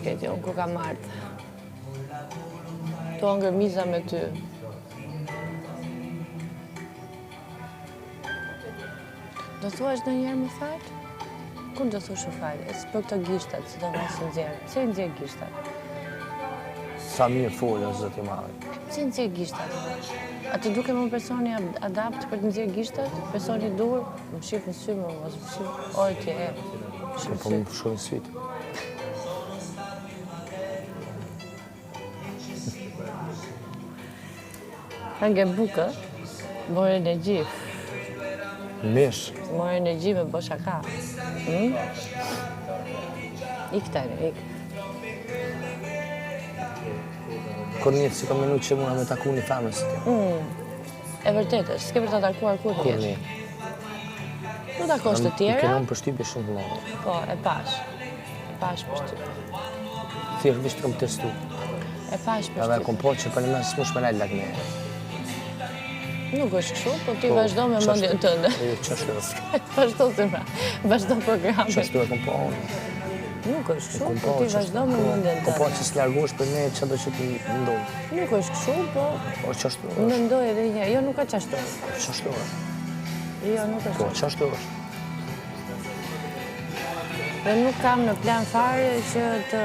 shketi, unë ku kam ardhë. Tu angër miza me ty. Do thuash në njerë më falë? Kur do thush më falë? E për këto gishtat, si do vasë nxerë. Pse nxerë gishtat? Sa mirë folë, o zëti madhe. Pse nxerë gishtat? A të duke më personi adapt për të nxerë gishtat? Personi dur, më shifë në sy më, mos më shifë. Oj, tje e. Po më shkojnë në sytë. Hange bukë, more energji. Mish. More energji me bo shaka. Ik tani, ik. Kur njëtë si ka menu që muna me taku një femës të tja. E vërtet është, s'ke për të takuar kur Kur njësh. një. Nuk takosh të I tjera? kenu më përshtypje shumë të lojë. Po, e pash. E pash përshtypje. Thjesht vishë të kam testu. E pash Edhe përshtypje. kom po që për një mes s'mush me lejt lak një. Nuk është kështu, po ti vazhdo me mendjen tënde. Qashtu është. Vazhdo se pra, vazhdo programin. Qashtu e kom po unë. Nuk është kështu, Kom po ti vazhdo me mendjen Kom po tënde. që s'largosh për ne që do që ti ndonjë. Nuk është kështu, po O qashtu është. mendoj edhe një, jo nuk ka qashtu. Qashtu është. Jo, nuk Po është. qashtu është. Dhe nuk kam në plan fare që të